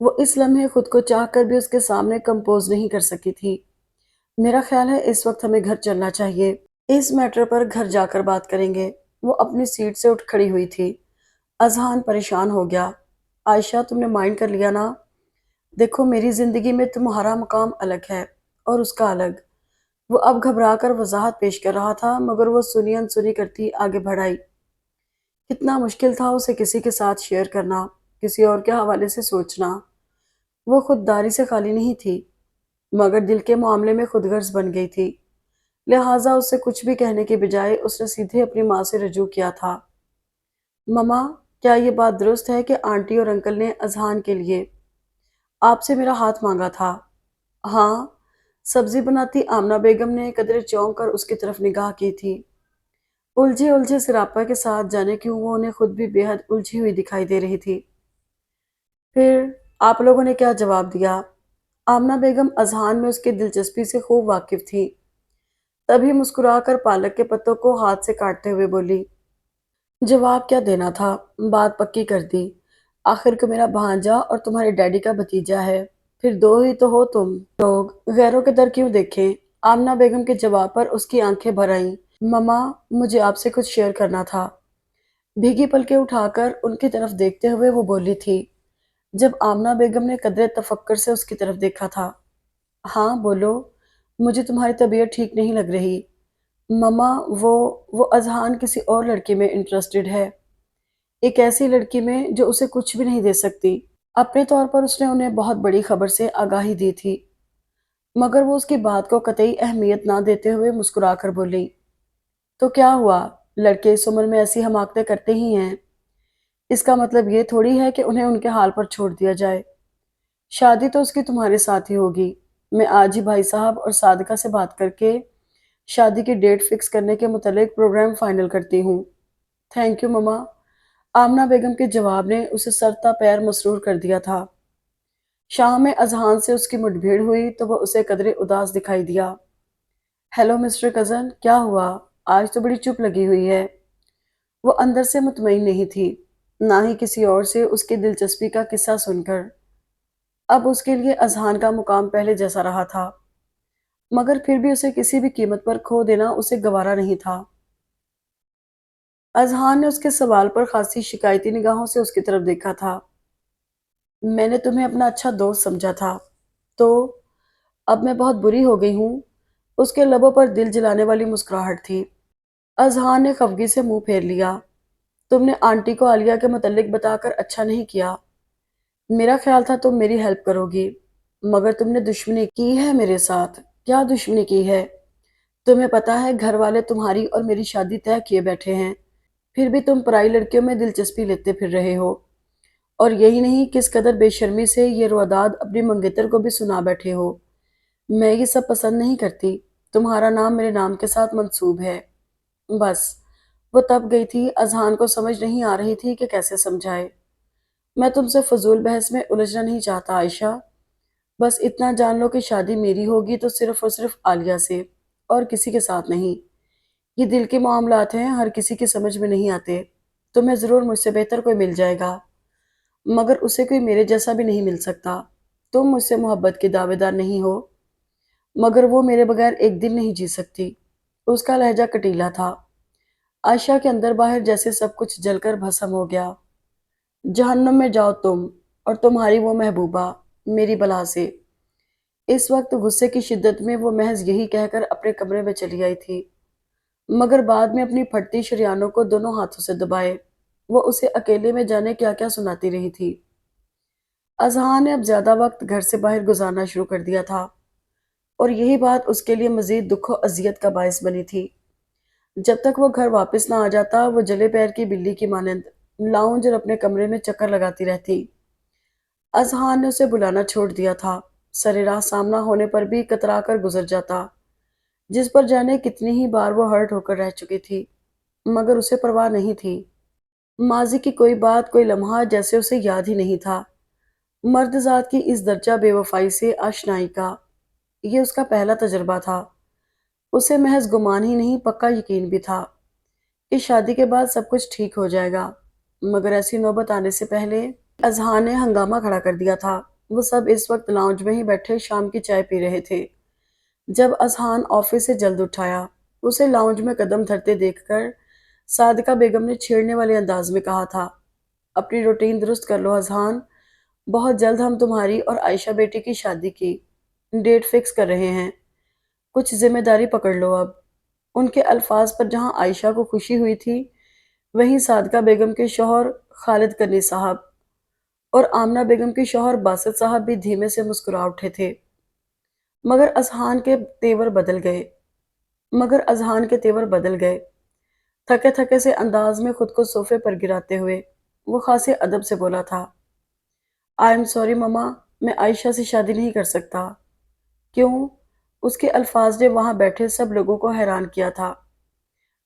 وہ اس لمحے خود کو چاہ کر بھی اس کے سامنے کمپوز نہیں کر سکی تھی۔ میرا خیال ہے اس وقت ہمیں گھر چلنا چاہیے۔ اس میٹر پر گھر جا کر بات کریں گے۔ وہ اپنی سیٹ سے اٹھ کھڑی ہوئی تھی۔ اذہان پریشان ہو گیا۔ عائشہ، تم نے مائنڈ کر لیا نا؟ دیکھو، میری زندگی میں تمہارا مقام الگ ہے اور اس کا الگ۔ وہ اب گھبرا کر وضاحت پیش کر رہا تھا، مگر وہ سنی انسنی کرتی آگے بڑھائی۔ کتنا مشکل تھا اسے کسی کے ساتھ شیئر کرنا، کسی اور کے حوالے سے سوچنا۔ وہ خودداری سے خالی نہیں تھی، مگر دل کے معاملے میں خود غرض بن گئی تھی۔ لہٰذا اس سے کچھ بھی کہنے کے بجائے اس نے سیدھے اپنی ماں سے رجوع کیا تھا۔ مما، کیا یہ بات درست ہے کہ آنٹی اور انکل نے اذہان کے لیے آپ سے میرا ہاتھ مانگا تھا؟ ہاں، سبزی بناتی آمنہ بیگم نے قدرے چونک کر اس کی طرف نگاہ کی تھی۔ الجھے الجھے سراپا کے ساتھ، جانے کیوں وہ انہیں خود بھی بے حد الجھی ہوئی دکھائی دے رہی تھی۔ پھر آپ لوگوں نے کیا جواب دیا؟ آمنہ بیگم اذہان میں اس کی دلچسپی سے خوب واقف تھی، تبھی مسکرا کر پالک کے پتوں کو ہاتھ سے کاٹتے ہوئے بولی، جواب کیا دینا تھا، بات پکی کر دی۔ آخر کو میرا بھانجا اور تمہارے ڈیڈی کا بھتیجا ہے، پھر دو ہی تو ہو تم لوگ، غیروں کے در کیوں دیکھیں؟ آمنہ بیگم کے جواب پر اس کی آنکھیں بھر آئیں۔ مما، مجھے آپ سے کچھ شیئر کرنا تھا۔ بھیگی پلکیں اٹھا کر ان کی طرف دیکھتے ہوئے وہ بولی تھی، جب آمنہ بیگم نے قدرے تفکر سے اس کی طرف دیکھا تھا۔ ہاں بولو، مجھے تمہاری طبیعت ٹھیک نہیں لگ رہی۔ مما، وہ اذہان کسی اور لڑکی میں انٹرسٹڈ ہے، ایک ایسی لڑکی میں جو اسے کچھ بھی نہیں دے سکتی۔ اپنے طور پر اس نے انہیں بہت بڑی خبر سے آگاہی دی تھی، مگر وہ اس کی بات کو قطعی اہمیت نہ دیتے ہوئے مسکرا کر بولی، تو کیا ہوا؟ لڑکے اس عمر میں ایسی حماقتیں کرتے ہی ہیں۔ اس کا مطلب یہ تھوڑی ہے کہ انہیں ان کے حال پر چھوڑ دیا جائے۔ شادی تو اس کی تمہارے ساتھ ہی ہوگی۔ میں آج ہی بھائی صاحب اور صادقہ سے بات کر کے شادی کی ڈیٹ فکس کرنے کے متعلق پروگرام فائنل کرتی ہوں۔ تھینک یو مما۔ آمنہ بیگم کے جواب نے اسے سر تا پیر مسرور کر دیا تھا۔ شام میں اذہان سے اس کی مٹ بھیڑ ہوئی تو وہ اسے قدرے اداس دکھائی دیا۔ ہیلو مسٹر کزن، کیا ہوا؟ آج تو بڑی چپ لگی ہوئی ہے۔ وہ اندر سے مطمئن نہیں تھی، نہ ہی کسی اور سے اس کی دلچسپی کا قصہ سن کر۔ اب اس کے لیے اذہان کا مقام پہلے جیسا رہا تھا، مگر پھر بھی اسے کسی بھی قیمت پر کھو دینا اسے گوارا نہیں تھا۔ اذہان نے اس کے سوال پر خاصی شکایتی نگاہوں سے اس کی طرف دیکھا تھا۔ میں نے تمہیں اپنا اچھا دوست سمجھا تھا، تو اب میں بہت بری ہو گئی ہوں۔ اس کے لبوں پر دل جلانے والی مسکراہٹ تھی۔ اذہان نے خفگی سے منہ پھیر لیا۔ تم نے آنٹی کو عالیہ کے متعلق بتا کر اچھا نہیں کیا۔ میرا خیال تھا تم میری ہیلپ کرو گی، مگر تم نے دشمنی کی ہے میرے ساتھ۔ کیا دشمنی کی ہے؟ تمہیں پتا ہے گھر والے تمہاری اور میری شادی طے کیے بیٹھے ہیں، پھر بھی تم پرائی لڑکیوں میں دلچسپی لیتے پھر رہے ہو، اور یہی نہیں کس قدر بے شرمی سے یہ رواداد اپنی منگیتر کو بھی سنا بیٹھے ہو۔ میں یہ سب پسند نہیں کرتی۔ تمہارا نام میرے نام کے ساتھ منسوب ہے۔ بس، وہ تب گئی تھی۔ اذہان کو سمجھ نہیں آ رہی تھی کہ کیسے سمجھائے۔ میں تم سے فضول بحث میں الجھنا نہیں چاہتا عائشہ، بس اتنا جان لو کہ شادی میری ہوگی تو صرف اور صرف عالیہ سے، اور کسی کے ساتھ نہیں۔ یہ دل کے معاملات ہیں، ہر کسی کی سمجھ میں نہیں آتے۔ تمہیں ضرور مجھ سے بہتر کوئی مل جائے گا، مگر اسے کوئی میرے جیسا بھی نہیں مل سکتا۔ تم مجھ سے محبت کی دعوے دار نہیں ہو، مگر وہ میرے بغیر ایک دن نہیں جی سکتی۔ اس کا لہجہ کٹیلا تھا۔ عائشہ کے اندر باہر جیسے سب کچھ جل کر بھسم ہو گیا۔ جہنم میں جاؤ تم اور تمہاری وہ محبوبہ، میری بلا سے۔ اس وقت غصے کی شدت میں وہ محض یہی کہہ کر اپنے کمرے میں چلی آئی تھی، مگر بعد میں اپنی پھٹتی شریانوں کو دونوں ہاتھوں سے دبائے وہ اسے اکیلے میں جانے کیا کیا سناتی رہی تھی۔ اذہان نے اب زیادہ وقت گھر سے باہر گزارنا شروع کر دیا تھا، اور یہی بات اس کے لیے مزید دکھ و اذیت کا باعث بنی تھی۔ جب تک وہ گھر واپس نہ آ جاتا، وہ جلے پیر کی بلی کی مانند لاؤنج اور اپنے کمرے میں چکر لگاتی رہتی۔ اذہان نے اسے بلانا چھوڑ دیا تھا، سر راہ سامنا ہونے پر بھی کترا کر گزر جاتا، جس پر جانے کتنی ہی بار وہ ہرٹ ہو کر رہ چکی تھی، مگر اسے پرواہ نہیں تھی۔ ماضی کی کوئی بات، کوئی لمحہ جیسے اسے یاد ہی نہیں تھا۔ مرد ذات کی اس درجہ بے وفائی سے آشنائی کا یہ اس کا پہلا تجربہ تھا۔ اسے محض گمان ہی نہیں، پکا یقین بھی تھا کہ شادی کے بعد سب کچھ ٹھیک ہو جائے گا، مگر ایسی نوبت آنے سے پہلے اذہان نے ہنگامہ کھڑا کر دیا تھا۔ وہ سب اس وقت لاؤنج میں ہی بیٹھے شام کی چائے پی رہے تھے جب اذہان آفس سے جلد اٹھایا۔ اسے لاؤنج میں قدم دھرتے دیکھ کر صادقہ بیگم نے چھیڑنے والے انداز میں کہا تھا، اپنی روٹین درست کر لو اذہان، بہت جلد ہم تمہاری اور عائشہ بیٹی کی شادی کی ڈیٹ فکس کر رہے ہیں، کچھ ذمہ داری پکڑ لو اب۔ ان کے الفاظ پر جہاں عائشہ کو خوشی ہوئی تھی، وہیں صادقہ بیگم کے شوہر خالد کنی صاحب اور آمنہ بیگم کے شوہر باسط صاحب بھی دھیمے سے مسکرا اٹھے تھے۔ مگر اذہان کے تیور بدل گئے مگر اذہان کے تیور بدل گئے تھکے تھکے سے انداز میں خود کو صوفے پر گراتے ہوئے وہ خاصے ادب سے بولا تھا، آئی ایم سوری مما، میں عائشہ سے شادی نہیں کر سکتا۔ کیوں؟ اس کے الفاظ نے وہاں بیٹھے سب لوگوں کو حیران کیا تھا۔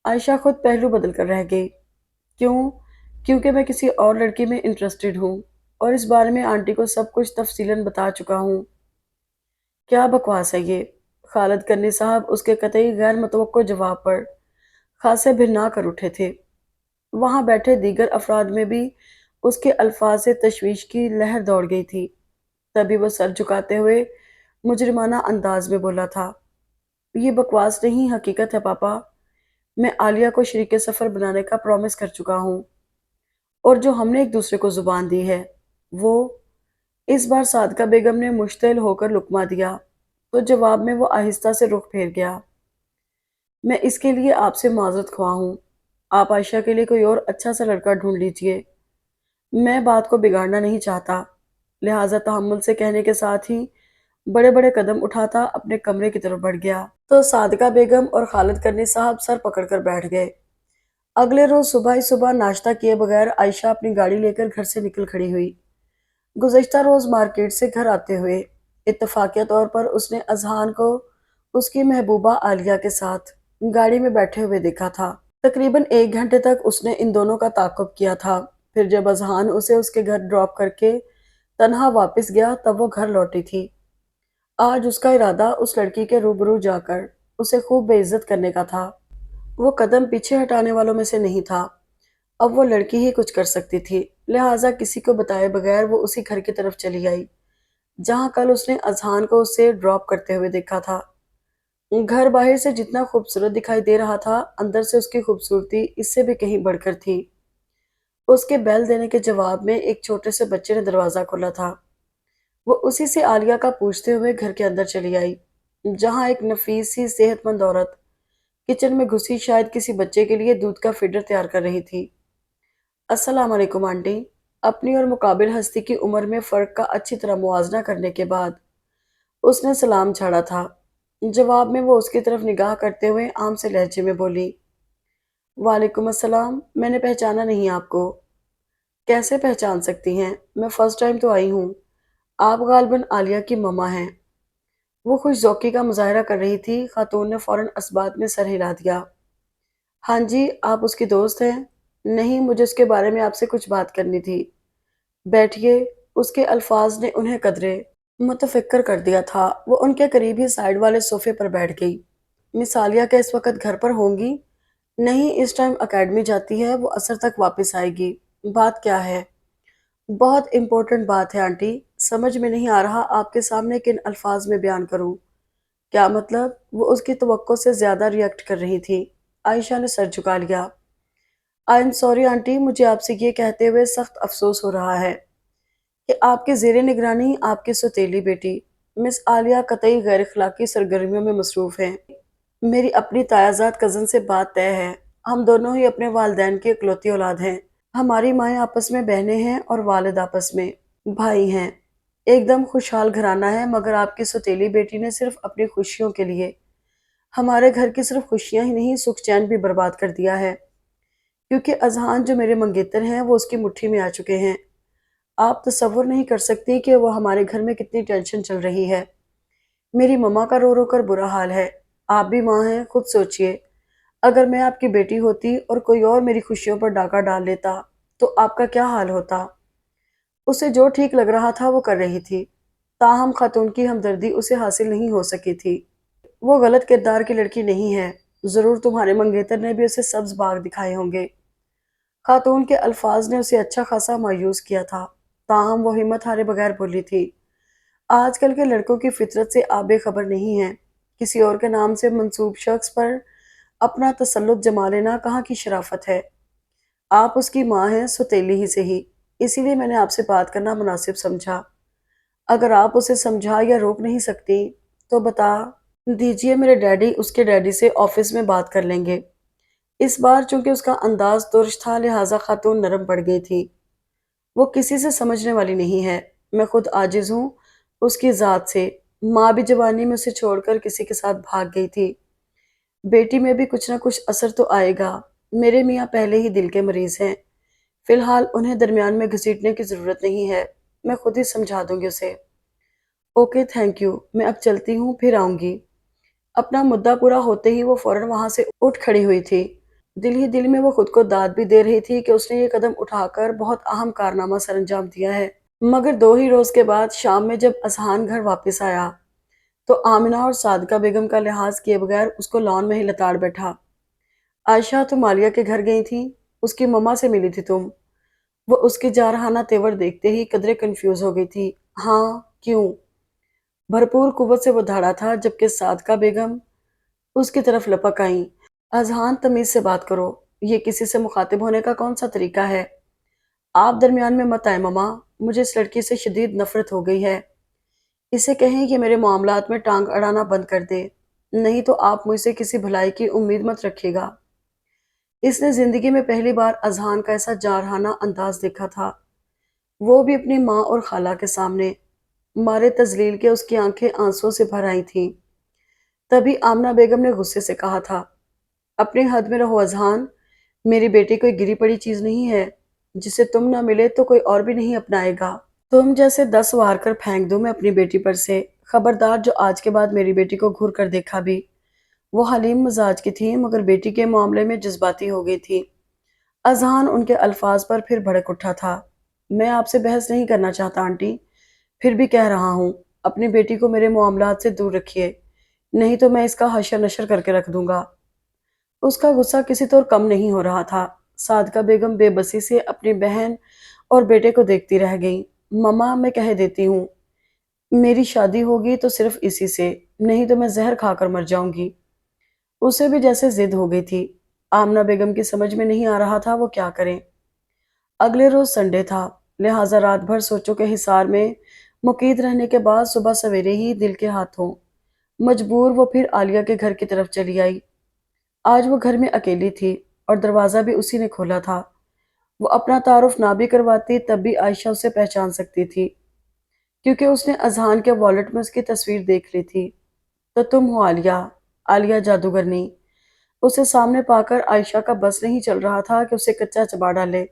عائشہ خود پہلو بدل کر رہ گئی۔ کیوں؟ کیونکہ میں کسی اور لڑکی میں انٹرسٹڈ ہوں اور اس بارے میں آنٹی کو سب کچھ تفصیلاً بتا چکا ہوں۔ کیا بکواس ہے یہ؟ خالد کرنی صاحب اس کے قطعی غیر متوقع جواب پر خاصے بھرنا کر اٹھے تھے۔ وہاں بیٹھے دیگر افراد میں بھی اس کے الفاظ سے تشویش کی لہر دوڑ گئی تھی۔ تبھی وہ سر جھکاتے ہوئے مجرمانہ انداز میں بولا تھا، یہ بکواس نہیں حقیقت ہے پاپا، میں عالیہ کو شریک سفر بنانے کا پرومس کر چکا ہوں اور جو ہم نے ایک دوسرے کو زبان دی ہے وہ… اس بار صادقہ بیگم نے مشتعل ہو کر لقمہ دیا تو جواب میں وہ آہستہ سے رخ پھیر گیا۔ میں اس کے لیے آپ سے معذرت خواہ ہوں، آپ عائشہ کے لیے کوئی اور اچھا سا لڑکا ڈھونڈ لیجئے، میں بات کو بگاڑنا نہیں چاہتا۔ لہٰذا تحمل سے کہنے کے ساتھ ہی بڑے بڑے قدم اٹھاتا اپنے کمرے کی طرف بڑھ گیا تو صادقہ بیگم اور خالد کرنی صاحب سر پکڑ کر بیٹھ گئے۔ اگلے روز صبح ہی صبح ناشتہ کیے بغیر عائشہ اپنی گاڑی لے کر گھر سے نکل کھڑی ہوئی۔ گزشتہ روز مارکیٹ سے گھر آتے ہوئے اتفاقیہ طور پر اس نے اذہان کو اس کی محبوبہ عالیہ کے ساتھ گاڑی میں بیٹھے ہوئے دیکھا تھا۔ تقریباً 1 گھنٹے تک اس نے ان دونوں کا تعاقب کیا تھا۔ پھر جب اذہان اسے اس کے گھر ڈراپ کر کے تنہا واپس گیا تب وہ گھر لوٹی تھی۔ آج اس کا ارادہ اس لڑکی کے روبرو جا کر اسے خوب بے عزت کرنے کا تھا۔ وہ قدم پیچھے ہٹانے والوں میں سے نہیں تھا۔ اب وہ لڑکی ہی کچھ کر سکتی تھی، لہٰذا کسی کو بتائے بغیر وہ اسی گھر کی طرف چلی آئی جہاں کل اس نے اذہان کو اسے ڈراپ کرتے ہوئے دیکھا تھا۔ گھر باہر سے جتنا خوبصورت دکھائی دے رہا تھا، اندر سے اس کی خوبصورتی اس سے بھی کہیں بڑھ کر تھی۔ اس کے بیل دینے کے جواب میں ایک چھوٹے سے بچے نے دروازہ کھولا تھا۔ وہ اسی سے عالیہ کا پوچھتے ہوئے گھر کے اندر چلی آئی جہاں ایک نفیس سی صحت مند عورت کچن میں گھسی شاید کسی بچے کے لیے دودھ کا فیڈر تیار کر رہی تھی۔ السلام علیکم آنٹی۔ اپنی اور مقابل ہستی کی عمر میں فرق کا اچھی طرح موازنہ کرنے کے بعد اس نے سلام جھاڑا تھا۔ جواب میں وہ اس کی طرف نگاہ کرتے ہوئے عام سے لہجے میں بولی، وعلیکم السلام، میں نے پہچانا نہیں آپ کو۔ کیسے پہچان سکتی ہیں؟ میں فرسٹ ٹائم تو آئی ہوں۔ آپ غالباً عالیہ کی مما ہیں۔ وہ خوش ذوقی کا مظاہرہ کر رہی تھی۔ خاتون نے فوراً اثبات میں سر ہلا دیا۔ ہاں جی، آپ اس کی دوست ہیں؟ نہیں، مجھے اس کے بارے میں آپ سے کچھ بات کرنی تھی۔ بیٹھیے۔ اس کے الفاظ نے انہیں قدرے متفکر کر دیا تھا۔ وہ ان کے قریب ہی سائیڈ والے صوفے پر بیٹھ گئی۔ مس عالیہ کیا اس وقت گھر پر ہوں گی؟ نہیں، اس ٹائم اکیڈمی جاتی ہے، وہ عصر تک واپس آئے گی۔ بات کیا ہے؟ بہت امپورٹنٹ بات ہے آنٹی، سمجھ میں نہیں آ رہا آپ کے سامنے کن الفاظ میں بیان کروں۔ کیا مطلب؟ وہ اس کی توقع سے زیادہ ریئیکٹ کر رہی تھی۔ عائشہ نے سر جھکا لیا۔ آئی ایم سوری آنٹی، مجھے آپ سے یہ کہتے ہوئے سخت افسوس ہو رہا ہے کہ آپ کے زیر نگرانی آپ کی سوتیلی بیٹی مس عالیہ قطعی غیر اخلاقی سرگرمیوں میں مصروف ہیں۔ میری اپنی تایازاد کزن سے بات طے ہے۔ ہم دونوں ہی اپنے والدین کی اکلوتی اولاد ہیں۔ ہماری مائیں آپس میں بہنیں ہیں اور والد آپس میں بھائی ہیں۔ ایک دم خوشحال گھرانہ ہے، مگر آپ کی سوتیلی بیٹی نے صرف اپنی خوشیوں کے لیے ہمارے گھر کی صرف خوشیاں ہی نہیں، سکھ چین بھی برباد کر دیا ہے۔ کیونکہ اذہان جو میرے منگیتر ہیں وہ اس کی مٹھی میں آ چکے ہیں۔ آپ تصور نہیں کر سکتی کہ وہ ہمارے گھر میں کتنی ٹینشن چل رہی ہے۔ میری مما کا رو رو کر برا حال ہے۔ آپ بھی ماں ہیں، خود سوچئے، اگر میں آپ کی بیٹی ہوتی اور کوئی اور میری خوشیوں پر ڈاکہ ڈال لیتا تو آپ کا کیا حال ہوتا؟ اسے جو ٹھیک لگ رہا تھا وہ کر رہی تھی، تاہم خاتون کی ہمدردی اسے حاصل نہیں ہو سکی تھی۔ وہ غلط کردار کی لڑکی نہیں ہے، ضرور تمہارے منگیتر نے بھی اسے سبز باغ دکھائے ہوں گے۔ خاتون کے الفاظ نے اسے اچھا خاصا مایوس کیا تھا، تاہم وہ ہمت ہارے بغیر بولی تھی، آج کل کے لڑکوں کی فطرت سے آپ بے خبر نہیں ہیں۔ کسی اور کے نام سے منسوب شخص پر اپنا تسلط جما لینا کہاں کی شرافت ہے؟ آپ اس کی ماں ہیں، سوتیلی ہی سے ہی، اسی لیے میں نے آپ سے بات کرنا مناسب سمجھا۔ اگر آپ اسے سمجھا یا روک نہیں سکتی تو بتا دیجئے، میرے ڈیڈی اس کے ڈیڈی سے آفس میں بات کر لیں گے۔ اس بار چونکہ اس کا انداز ترش تھا لہٰذا خاتون نرم پڑ گئی تھی۔ وہ کسی سے سمجھنے والی نہیں ہے، میں خود عاجز ہوں اس کی ذات سے۔ ماں بھی جوانی میں اسے چھوڑ کر کسی کے ساتھ بھاگ گئی تھی، بیٹی میں بھی کچھ نہ کچھ اثر تو آئے گا۔ میرے میاں پہلے ہی دل کے مریض ہیں، فی الحال انہیں درمیان میں گھسیٹنے کی ضرورت نہیں ہے، میں خود ہی سمجھا دوں گی اسے۔ اوکے تھینک یو، میں اب چلتی ہوں، پھر آؤں گی۔ اپنا مدعا پورا ہوتے ہی وہ فوراً وہاں سے اٹھ کھڑی ہوئی تھی۔ دل ہی دل میں وہ خود کو داد بھی دے رہی تھی کہ اس نے یہ قدم اٹھا کر بہت اہم کارنامہ سر انجام دیا ہے۔ مگر 2 ہی روز کے بعد شام میں جب اذہان گھر واپس آیا تو آمنہ اور صادقہ بیگم کا لحاظ کیے بغیر اس کو لان میں ہی لتاڑ بیٹھا۔ عائشہ، تم عالیہ کے گھر گئی تھی؟ اس کی مما سے ملی تھی تم؟ وہ اس کے جارحانہ تیور دیکھتے ہی قدرے کنفیوز ہو گئی تھی۔ ہاں، کیوں؟ بھرپور قوت سے وہ دھاڑا تھا جبکہ صادقہ بیگم اس کی طرف لپک آئیں۔ اذہان، تمیز سے بات کرو، یہ کسی سے مخاطب ہونے کا کون سا طریقہ ہے؟ آپ درمیان میں مت آئے مما، مجھے اس لڑکی سے شدید نفرت ہو گئی ہے۔ اسے کہیں کہ میرے معاملات میں ٹانگ اڑانا بند کر دے، نہیں تو آپ مجھ سے کسی بھلائی کی امید مت رکھیے گا۔ اس نے زندگی میں پہلی بار اذہان کا ایسا جارحانہ انداز دیکھا تھا، وہ بھی اپنی ماں اور خالہ کے سامنے۔ مارے تذلیل کے اس کی آنکھیں آنسوں سے بھر آئی تھیں۔ تبھی آمنہ بیگم نے غصے سے کہا تھا، اپنی حد میں رہو اذہان، میری بیٹی کوئی گری پڑی چیز نہیں ہے، جسے تم نہ ملے تو کوئی اور بھی نہیں اپنائے گا۔ تم جیسے 10 وار کر پھینک دوں میں اپنی بیٹی پر سے، خبردار جو آج کے بعد میری بیٹی کو گھور کر دیکھا بھی۔ وہ حلیم مزاج کی تھی مگر بیٹی کے معاملے میں جذباتی ہو گئی تھی۔ اذہان ان کے الفاظ پر پھر بھڑک اٹھا تھا۔ میں آپ سے بحث نہیں کرنا چاہتا آنٹی، پھر بھی کہہ رہا ہوں، اپنی بیٹی کو میرے معاملات سے دور رکھیے، نہیں تو میں اس کا حشر نشر کر کے رکھ دوں گا۔ اس کا غصہ کسی طور کم نہیں ہو رہا تھا۔ صادقہ بیگم بے بسی سے اپنی بہن اور بیٹے کو دیکھتی رہ گئیں۔ مما، میں کہہ دیتی ہوں، میری شادی ہوگی تو صرف اسی سے، نہیں تو میں زہر کھا کر مر جاؤں گی۔ اسے بھی جیسے ضد ہو گئی تھی۔ آمنہ بیگم کی سمجھ میں نہیں آ رہا تھا وہ کیا کریں۔ اگلے روز سنڈے تھا، لہٰذا رات بھر سوچوں کے حصار میں مقید رہنے کے بعد صبح سویرے ہی دل کے ہاتھوں مجبور وہ پھر عالیہ کے گھر کی طرف چلی آئی۔ آج وہ گھر میں اکیلی تھی اور دروازہ بھی اسی نے کھولا تھا۔ وہ اپنا تعارف نہ بھی کرواتی تب بھی عائشہ اسے پہچان سکتی تھی، کیونکہ اس نے اذہان کے والٹ میں اس کی تصویر دیکھ لی تھی۔ تو تم ہو عالیہ، عالیہ جادوگرنی۔ اسے سامنے پا کر عائشہ کا بس نہیں چل رہا تھا کہ اسے کچا چبا ڈالے۔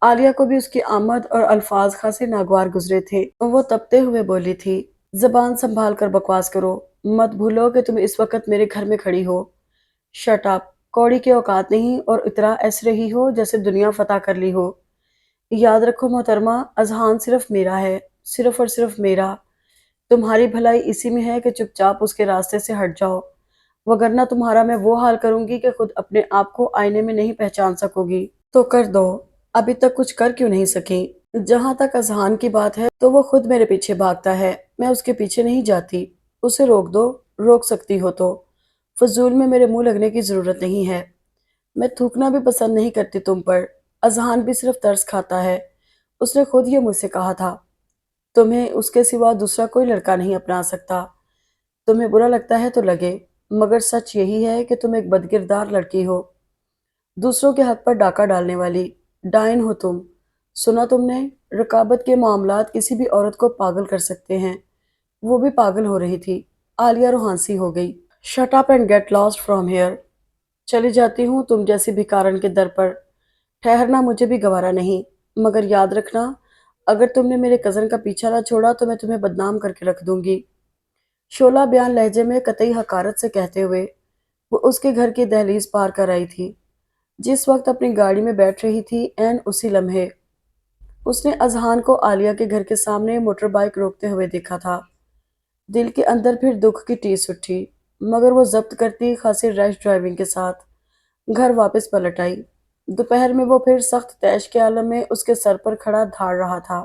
عالیہ کو بھی اس کی آمد اور الفاظ خاصے ناگوار گزرے تھے۔ وہ تپتے ہوئے بولی تھی، زبان سنبھال کر بکواس کرو، مت بھولو کہ تم اس وقت میرے گھر میں کھڑی ہو۔ شٹ اپ، کوڑی کے اوقات نہیں اور اتنا ایس رہی ہو جیسے دنیا فتح کر لی ہو۔ یاد رکھو محترمہ، اذہان صرف میرا ہے، صرف اور صرف میرا۔ تمہاری بھلائی اسی میں ہے کہ چپ چاپ اس کے راستے سے ہٹ جاؤ، وگرنہ تمہارا میں وہ حال کروں گی کہ خود اپنے آپ کو آئینے میں نہیں پہچان سکو گی۔ تو کر دو، ابھی تک کچھ کر کیوں نہیں سکی؟ جہاں تک اذہان کی بات ہے تو وہ خود میرے پیچھے بھاگتا ہے، میں اس کے پیچھے نہیں جاتی۔ اسے روک دو، روک سکتی ہو تو۔ فضول میں میرے منہ لگنے کی ضرورت نہیں ہے۔ میں تھوکنا بھی پسند نہیں کرتی تم پر۔ اذہان بھی صرف ترس کھاتا ہے، اس نے خود یہ مجھ سے کہا تھا، تمہیں اس کے سوا دوسرا کوئی لڑکا نہیں اپنا سکتا۔ تمہیں برا لگتا ہے تو لگے، مگر سچ یہی ہے کہ تم ایک بدکردار لڑکی ہو، دوسروں کے حق پر ڈاکہ ڈالنے والی ڈائن ہو تم۔ سنا تم نے، رقابت کے معاملات کسی بھی عورت کو پاگل کر سکتے ہیں۔ وہ بھی پاگل ہو رہی تھی۔ عالیہ روحانسی ہو گئی۔ Shut up and get lost from here. چلی جاتی ہوں تم جیسی بھکارن کے در پر، ٹھہرنا مجھے بھی گوارا نہیں، مگر یاد رکھنا اگر تم نے میرے کزن کا پیچھا نہ چھوڑا تو میں تمہیں بدنام کر کے رکھ دوں گی۔ شعلہ بیان لہجے میں قطعی حقارت سے کہتے ہوئے وہ اس کے گھر کی دہلیز پار کر آئی تھی۔ جس وقت اپنی گاڑی میں بیٹھ رہی تھی عین اسی لمحے اس نے اذہان کو عالیہ کے گھر کے سامنے موٹر بائیک روکتے ہوئے دیکھا تھا۔ دل کے اندر پھر دکھ کی ٹیس اٹھی، مگر وہ ضبط کرتی خاصی ریش ڈرائیونگ کے ساتھ گھر واپس پلٹ آئی۔ دوپہر میں وہ پھر سخت تیش کے عالم میں اس کے سر پر کھڑا دھاڑ رہا تھا۔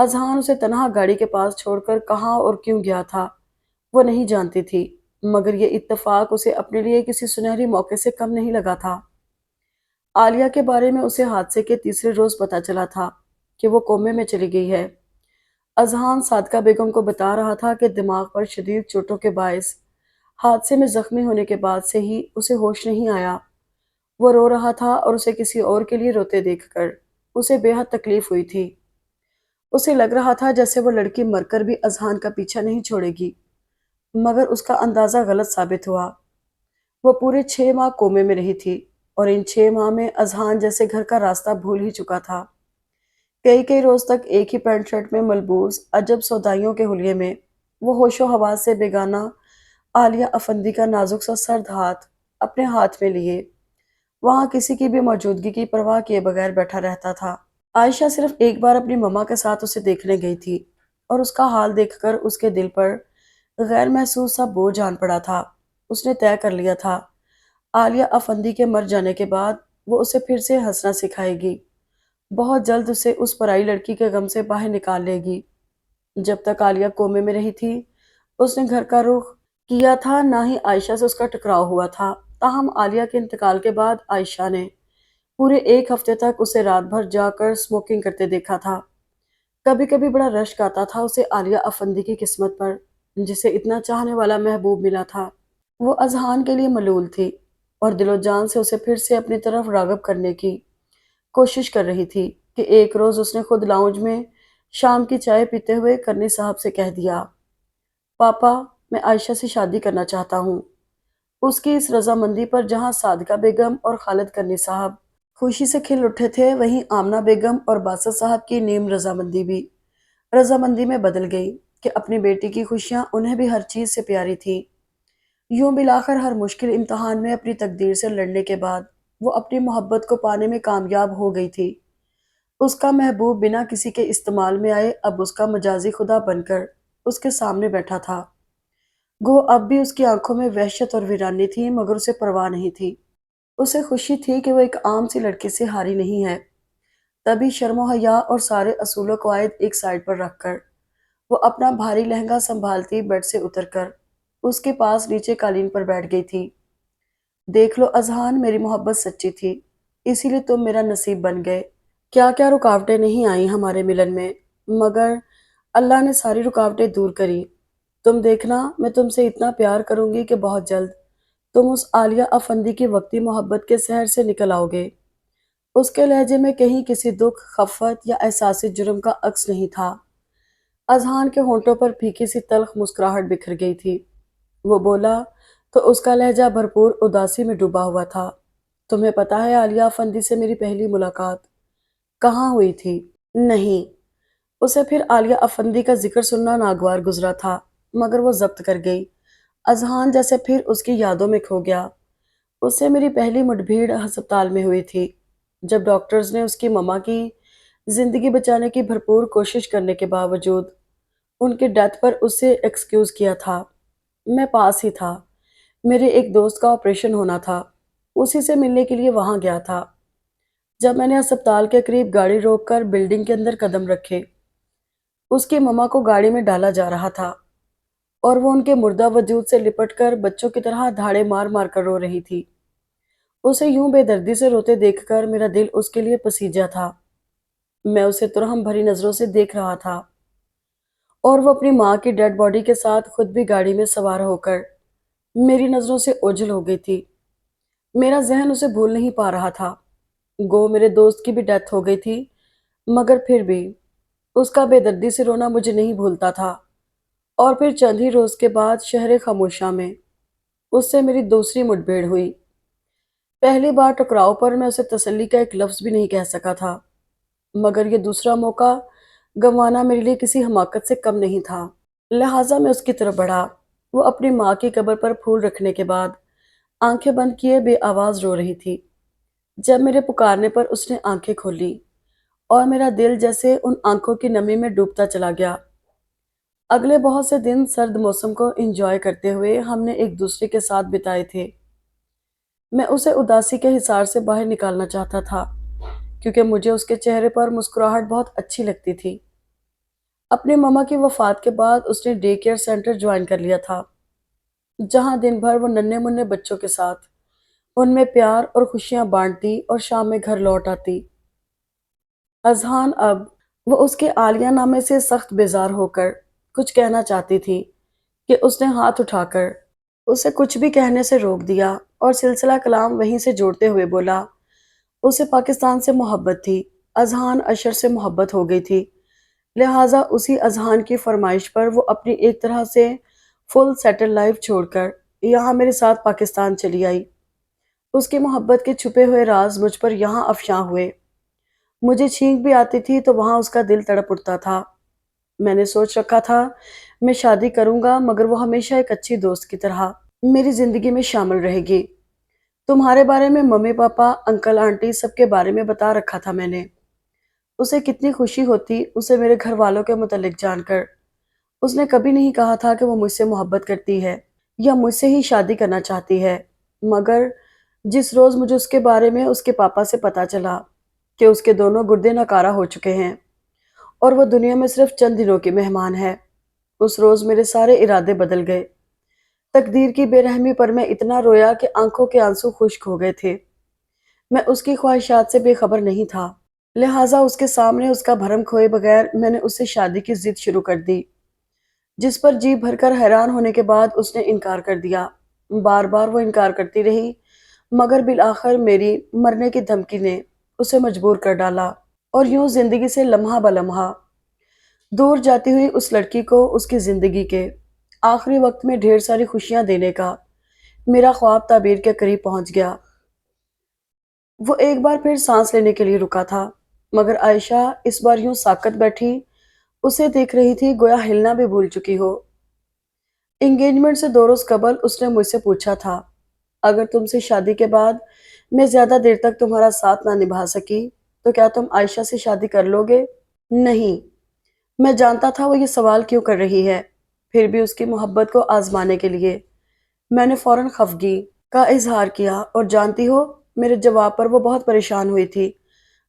اذہان اسے تنہا گاڑی کے پاس چھوڑ کر کہاں اور کیوں گیا تھا وہ نہیں جانتی تھی، مگر یہ اتفاق اسے اپنے لیے کسی سنہری موقع سے کم نہیں لگا تھا۔ عالیہ کے بارے میں اسے حادثے کے تیسرے روز پتہ چلا تھا کہ وہ کومے میں چلی گئی ہے۔ اذہان صادقہ بیگم کو بتا رہا تھا کہ دماغ پر شدید چوٹوں کے باعث حادثے میں زخمی ہونے کے بعد سے ہی اسے ہوش نہیں آیا۔ وہ رو رہا تھا اور اسے کسی اور کے لیے روتے دیکھ کر اسے بے حد تکلیف ہوئی تھی۔ اسے لگ رہا تھا جیسے وہ لڑکی مر کر بھی اذہان کا پیچھا نہیں چھوڑے گی، مگر اس کا اندازہ غلط ثابت ہوا۔ وہ پورے 6 ماہ کومے میں رہی تھی اور ان 6 ماہ میں اذہان جیسے گھر کا راستہ بھول ہی چکا تھا۔ کئی کئی روز تک ایک ہی پینٹ شرٹ میں ملبوس عجب سودائیوں کے حلیے میں وہ ہوش و حواس سے بیگانہ عالیہ افندی کا نازک سا سرد ہاتھ اپنے ہاتھ میں لیے وہاں کسی کی بھی موجودگی کی پرواہ کیے بغیر بیٹھا رہتا تھا۔ عائشہ صرف ایک بار اپنی مما کے ساتھ اسے دیکھنے گئی تھی اور اس کا حال دیکھ کر اس کے دل پر غیر محسوس سا بوجھ آن پڑا تھا۔ اس نے طے کر لیا تھا عالیہ افندی کے مر جانے کے بعد وہ اسے پھر سے ہنسنا سکھائے گی، بہت جلد اسے اس پرائی لڑکی کے غم سے باہر نکال لے گی۔ جب تک عالیہ کومے میں رہی تھی اس نے گھر کا رخ کیا تھا، نہ ہی عائشہ سے اس کا ٹکراؤ ہوا تھا۔ تاہم عالیہ کے انتقال کے بعد عائشہ نے پورے ایک ہفتے تک اسے رات بھر جا کر اسموکنگ کرتے دیکھا تھا۔ کبھی کبھی بڑا رشک آتا تھا اسے عالیہ افندی کی قسمت پر، جسے اتنا چاہنے والا محبوب ملا تھا۔ وہ اذہان کے لیے ملول تھی اور دل و جان سے اسے پھر سے اپنی طرف راغب کرنے کی کوشش کر رہی تھی کہ ایک روز اس نے خود لاؤنج میں شام کی چائے پیتے ہوئے کرنی صاحب سے کہہ دیا، پاپا میں عائشہ سے شادی کرنا چاہتا ہوں۔ اس کی اس رضامندی پر جہاں صادقہ بیگم اور خالد کرنی صاحب خوشی سے کھل اٹھے تھے، وہیں آمنہ بیگم اور باسط صاحب کی نیم رضامندی بھی رضامندی میں بدل گئی کہ اپنی بیٹی کی خوشیاں انہیں بھی ہر چیز سے پیاری تھی۔ یوں بالآخر ہر مشکل امتحان میں اپنی تقدیر سے لڑنے کے بعد وہ اپنی محبت کو پانے میں کامیاب ہو گئی تھی۔ اس کا محبوب بنا کسی کے استعمال میں آئے اب اس کا مجازی خدا بن کر اس کے سامنے بیٹھا تھا۔ گو اب بھی اس کی آنکھوں میں وحشت اور ویرانی تھی، مگر اسے پرواہ نہیں تھی۔ اسے خوشی تھی کہ وہ ایک عام سی لڑکی سے ہاری نہیں ہے۔ تبھی شرم و حیا اور سارے اصول و قواعد ایک سائڈ پر رکھ کر وہ اپنا بھاری لہنگا سنبھالتی بیڈ سے اتر کر اس کے پاس نیچے قالین پر بیٹھ گئی تھی۔ دیکھ لو اذہان، میری محبت سچی تھی، اسی لیے تم میرا نصیب بن گئے۔ کیا کیا رکاوٹیں نہیں آئیں ہمارے ملن میں، مگر اللہ نے ساری رکاوٹیں دور کری۔ تم دیکھنا میں تم سے اتنا پیار کروں گی کہ بہت جلد تم اس عالیہ افندی کی وقتی محبت کے سحر سے نکل آؤ گے۔ اس کے لہجے میں کہیں کسی دکھ، خفت یا احساس جرم کا عکس نہیں تھا۔ اذہان کے ہونٹوں پر پھیکی سی تلخ مسکراہٹ بکھر گئی تھی۔ وہ بولا تو اس کا لہجہ بھرپور اداسی میں ڈوبا ہوا تھا، تمہیں پتہ ہے عالیہ افندی سے میری پہلی ملاقات کہاں ہوئی تھی؟ نہیں۔ اسے پھر عالیہ افندی کا ذکر سننا ناگوار گزرا تھا، مگر وہ ضبط کر گئی۔ اذہان جیسے پھر اس کی یادوں میں کھو گیا۔ اس سے میری پہلی مڈبھیڑ ہسپتال میں ہوئی تھی، جب ڈاکٹرز نے اس کی مما کی زندگی بچانے کی بھرپور کوشش کرنے کے باوجود ان کی ڈیتھ پر اسے ایکسکیوز کیا تھا۔ میں پاس ہی تھا، میرے ایک دوست کا آپریشن ہونا تھا، اسی سے ملنے کے لیے وہاں گیا تھا۔ جب میں نے ہسپتال کے قریب گاڑی روک کر بلڈنگ کے اندر قدم رکھے، اس کی مما کو گاڑی میں ڈالا جا رہا تھا اور وہ ان کے مردہ وجود سے لپٹ کر بچوں کی طرح دھاڑے مار مار کر رو رہی تھی۔ اسے یوں بے دردی سے روتے دیکھ کر میرا دل اس کے لیے پسیجا تھا۔ میں اسے ترہم بھری نظروں سے دیکھ رہا تھا اور وہ اپنی ماں کی ڈیڈ باڈی کے ساتھ خود بھی گاڑی میں سوار ہو کر میری نظروں سے اوجھل ہو گئی تھی۔ میرا ذہن اسے بھول نہیں پا رہا تھا۔ گو میرے دوست کی بھی ڈیتھ ہو گئی تھی، مگر پھر بھی اس کا بے دردی سے رونا مجھے نہیں بھولتا تھا۔ اور پھر چند ہی روز کے بعد شہر خاموشہ میں اس سے میری دوسری مٹبھیڑ ہوئی۔ پہلی بار ٹکراؤ پر میں اسے تسلی کا ایک لفظ بھی نہیں کہہ سکا تھا، مگر یہ دوسرا موقع گنوانا میرے لیے کسی حماقت سے کم نہیں تھا۔ لہٰذا میں اس کی طرف بڑھا۔ وہ اپنی ماں کی قبر پر پھول رکھنے کے بعد آنکھیں بند کیے بے آواز رو رہی تھی۔ جب میرے پکارنے پر اس نے آنکھیں کھولی اور میرا دل جیسے ان آنکھوں کی نمی میں ڈوبتا چلا گیا۔ اگلے بہت سے دن سرد موسم کو انجوائے کرتے ہوئے ہم نے ایک دوسرے کے ساتھ بتائے تھے۔ میں اسے اداسی کے حصار سے باہر نکالنا چاہتا تھا، کیونکہ مجھے اس کے چہرے پر مسکراہٹ بہت اچھی لگتی تھی۔ اپنی ماما کی وفات کے بعد اس نے ڈے کیئر سینٹر جوائن کر لیا تھا، جہاں دن بھر وہ ننھے منھے بچوں کے ساتھ ان میں پیار اور خوشیاں بانٹتی اور شام میں گھر لوٹ آتی۔ اذہان اب وہ اس کے عالیہ نامے سے سخت بیزار ہو کر کچھ کہنا چاہتی تھی کہ اس نے ہاتھ اٹھا کر اسے کچھ بھی کہنے سے روک دیا اور سلسلہ کلام وہیں سے جوڑتے ہوئے بولا، اسے پاکستان سے محبت تھی، اذہان اشر سے محبت ہو گئی تھی، لہٰذا اسی اذہان کی فرمائش پر وہ اپنی ایک طرح سے فل سیٹل لائف چھوڑ کر یہاں میرے ساتھ پاکستان چلی آئی۔ اس کی محبت کے چھپے ہوئے راز مجھ پر یہاں افشاں ہوئے۔ مجھے چھینک بھی آتی تھی تو وہاں اس کا دل تڑپ اٹھتا تھا۔ میں نے سوچ رکھا تھا میں شادی کروں گا، مگر وہ ہمیشہ ایک اچھی دوست کی طرح میری زندگی میں شامل رہے گی۔ تمہارے بارے میں ممی پاپا انکل آنٹی سب کے بارے میں بتا رکھا تھا میں نے۔ اسے کتنی خوشی ہوتی اسے میرے گھر والوں کے متعلق جان کر۔ اس نے کبھی نہیں کہا تھا کہ وہ مجھ سے محبت کرتی ہے یا مجھ سے ہی شادی کرنا چاہتی ہے، مگر جس روز مجھے اس کے بارے میں اس کے پاپا سے پتا چلا کہ اس کے دونوں گردے ناکارہ ہو چکے ہیں اور وہ دنیا میں صرف چند دنوں کی مہمان ہے، اس روز میرے سارے ارادے بدل گئے۔ تقدیر کی بے رحمی پر میں اتنا رویا کہ آنکھوں کے آنسو خشک ہو گئے تھے۔ میں اس کی خواہشات سے بے خبر نہیں تھا، لہٰذا اس کے سامنے اس کا بھرم کھوئے بغیر میں نے اس سے شادی کی ضد شروع کر دی، جس پر جی بھر کر حیران ہونے کے بعد اس نے انکار کر دیا۔ بار بار وہ انکار کرتی رہی، مگر بالآخر میری مرنے کی دھمکی نے اسے مجبور کر ڈالا، اور یوں زندگی سے لمحہ بلمحہ دور جاتی ہوئی اس لڑکی کو اس کی زندگی کے آخری وقت میں ڈھیر ساری خوشیاں دینے کا میرا خواب تعبیر کے قریب پہنچ گیا۔ وہ ایک بار پھر سانس لینے کے لیے رکا تھا، مگر عائشہ اس بار یوں ساکت بیٹھی اسے دیکھ رہی تھی گویا ہلنا بھی بھول چکی ہو۔ انگیجمنٹ سے 2 روز قبل اس نے مجھ سے پوچھا تھا، اگر تم سے شادی کے بعد میں زیادہ دیر تک تمہارا ساتھ نہ نبھا سکی تو کیا تم عائشہ سے شادی کر لو گے؟ نہیں۔ میں جانتا تھا وہ یہ سوال کیوں کر رہی ہے، پھر بھی اس کی محبت کو آزمانے کے لیے میں نے فوراً خفگی کا اظہار کیا، اور جانتی ہو میرے جواب پر وہ بہت پریشان ہوئی تھی۔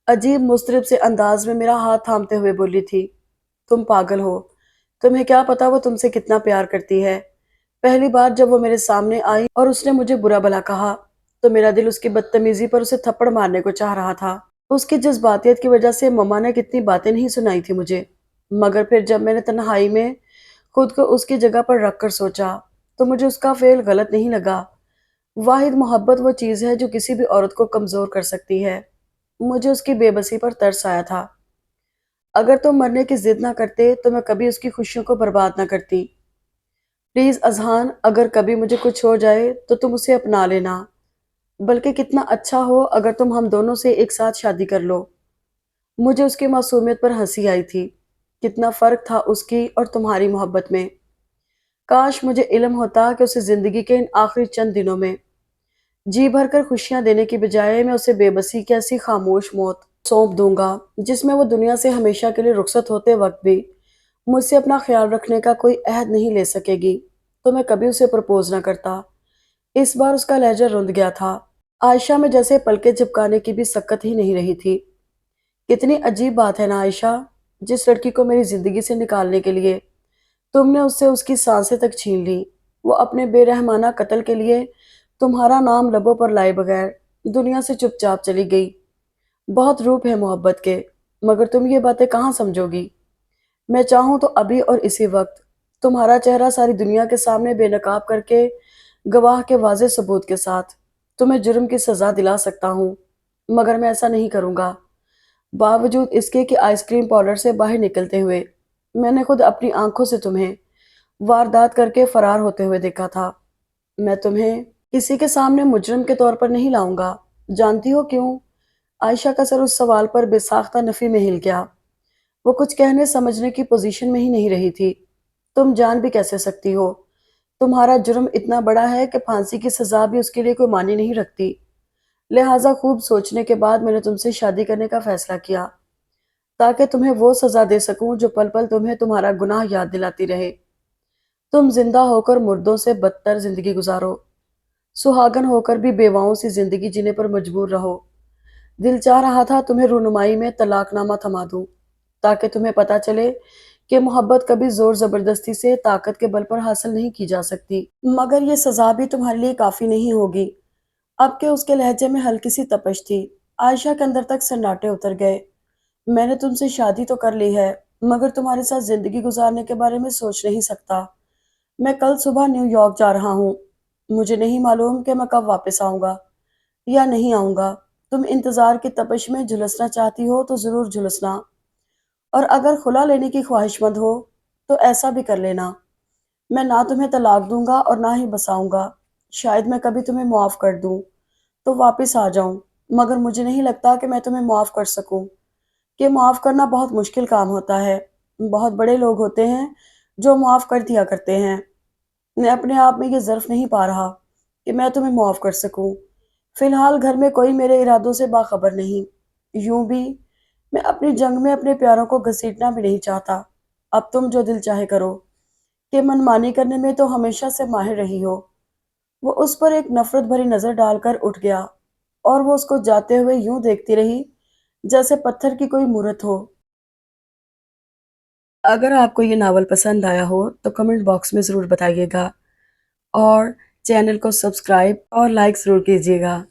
عجیب مضطرب سے انداز میں میرا ہاتھ تھامتے ہوئے بولی تھی، تم پاگل ہو، تمہیں کیا پتا وہ تم سے کتنا پیار کرتی ہے۔ پہلی بار جب وہ میرے سامنے آئی اور اس نے مجھے برا بھلا کہا تو میرا دل اس کی بدتمیزی پر اسے تھپڑ مارنے کو چاہ رہا تھا۔ اس کی جذباتیت کی وجہ سے مما نے کتنی باتیں نہیں سنائی تھی مجھے، مگر پھر جب میں نے تنہائی میں خود کو اس کی جگہ پر رکھ کر سوچا تو مجھے اس کا فعل غلط نہیں لگا۔ واحد محبت وہ چیز ہے جو کسی بھی عورت کو کمزور کر سکتی ہے۔ مجھے اس کی بے بسی پر ترس آیا تھا۔ اگر تم مرنے کی ضد نہ کرتے تو میں کبھی اس کی خوشیوں کو برباد نہ کرتی۔ پلیز اذہان، اگر کبھی مجھے کچھ ہو جائے تو تم اسے اپنا لینا، بلکہ کتنا اچھا ہو اگر تم ہم دونوں سے ایک ساتھ شادی کر لو۔ مجھے اس کی معصومیت پر ہنسی آئی تھی۔ کتنا فرق تھا اس کی اور تمہاری محبت میں۔ کاش مجھے علم ہوتا کہ اسے زندگی کے ان آخری چند دنوں میں جی بھر کر خوشیاں دینے کی بجائے میں اسے بے بسی کی ایسی خاموش موت سونپ دوں گا جس میں وہ دنیا سے ہمیشہ کے لیے رخصت ہوتے وقت بھی مجھ سے اپنا خیال رکھنے کا کوئی عہد نہیں لے سکے گی، تو میں کبھی اسے پرپوز نہ کرتا۔ اس بار اس کا لہجہ رند گیا تھا۔ عائشہ میں جیسے پلکیں جھپکانے کی بھی سکت ہی نہیں رہی تھی۔ کتنی عجیب بات ہے نا عائشہ، جس لڑکی کو میری زندگی سے نکالنے کے لیے تم نے اس سے اس کی سانسیں تک چھین لی، وہ اپنے بے رحمانہ قتل کے لیے تمہارا نام لبوں پر لائے بغیر دنیا سے چپ چاپ چلی گئی۔ بہت روپ ہے محبت کے، مگر تم یہ باتیں کہاں سمجھو گی؟ میں چاہوں تو ابھی اور اسی وقت تمہارا چہرہ ساری دنیا کے سامنے بے نقاب کر کے گواہ کے واضح ثبوت کے ساتھ تمہیں جرم کی سزا دلا سکتا ہوں، مگر میں ایسا نہیں کروں گا۔ باوجود اس کے کہ آئس کریم پارلر سے باہر نکلتے ہوئے میں نے خود اپنی آنکھوں سے تمہیں واردات کر کے فرار ہوتے ہوئے دیکھا تھا۔ میں تمہیں کسی کے سامنے مجرم کے طور پر نہیں لاؤں گا۔ جانتی ہو کیوں؟ عائشہ کا سر اس سوال پر بے ساختہ نفی میں ہل گیا۔ وہ کچھ کہنے سمجھنے کی پوزیشن میں ہی نہیں رہی تھی۔ تم جان بھی کیسے سکتی ہو؟ تمہارا جرم اتنا بڑا ہے کہ پھانسی کی سزا بھی اس کے لیے کوئی معنی نہیں رکھتی، لہٰذا خوب سوچنے کے بعد میں نے تم سے شادی کرنے کا فیصلہ کیا تاکہ تمہیں وہ سزا دے سکوں جو پل پل تمہیں تمہارا گناہ یاد دلاتی رہے۔ تم زندہ ہو کر مردوں سے بدتر زندگی گزارو، سہاگن ہو کر بھی بیواؤں سی زندگی جینے پر مجبور رہو۔ دل چاہ رہا تھا تمہیں رونمائی میں طلاق نامہ تھما دوں تاکہ تمہیں پتہ چلے کہ محبت کبھی زور زبردستی سے طاقت کے بل پر حاصل نہیں کی جا سکتی، مگر یہ سزا بھی تمہارے لیے کافی نہیں ہوگی۔ اب کہ اس کے لہجے میں ہلکی سی تپش تھی، عائشہ کے اندر تک سناٹے اتر گئے۔ میں نے تم سے شادی تو کر لی ہے، مگر تمہارے ساتھ زندگی گزارنے کے بارے میں سوچ نہیں سکتا۔ میں کل صبح نیو یارک جا رہا ہوں۔ مجھے نہیں معلوم کہ میں کب واپس آؤں گا یا نہیں آؤں گا۔ تم انتظار کی تپش میں جھلسنا چاہتی ہو تو ضرور جھلسنا، اور اگر خلا لینے کی خواہش مند ہو تو ایسا بھی کر لینا۔ میں نہ تمہیں طلاق دوں گا اور نہ ہی بساؤں گا۔ شاید میں کبھی تمہیں معاف کر دوں تو واپس آ جاؤں، مگر مجھے نہیں لگتا کہ میں تمہیں معاف کر سکوں، کہ معاف کرنا بہت مشکل کام ہوتا ہے۔ بہت بڑے لوگ ہوتے ہیں جو معاف کر دیا کرتے ہیں۔ میں اپنے آپ میں یہ ظرف نہیں پا رہا کہ میں تمہیں معاف کر سکوں۔ فی الحال گھر میں کوئی میرے ارادوں سے باخبر نہیں۔ یوں بھی میں اپنی جنگ میں اپنے پیاروں کو گھسیٹنا بھی نہیں چاہتا۔ اب تم جو دل چاہے کرو، کہ من مانی کرنے میں تو ہمیشہ سے ماہر رہی ہو۔ وہ اس پر ایک نفرت بھری نظر ڈال کر اٹھ گیا، اور وہ اس کو جاتے ہوئے یوں دیکھتی رہی جیسے پتھر کی کوئی مورت ہو۔ اگر آپ کو یہ ناول پسند آیا ہو تو کمنٹ باکس میں ضرور بتائیے گا، اور چینل کو سبسکرائب اور لائک ضرور کیجیے گا۔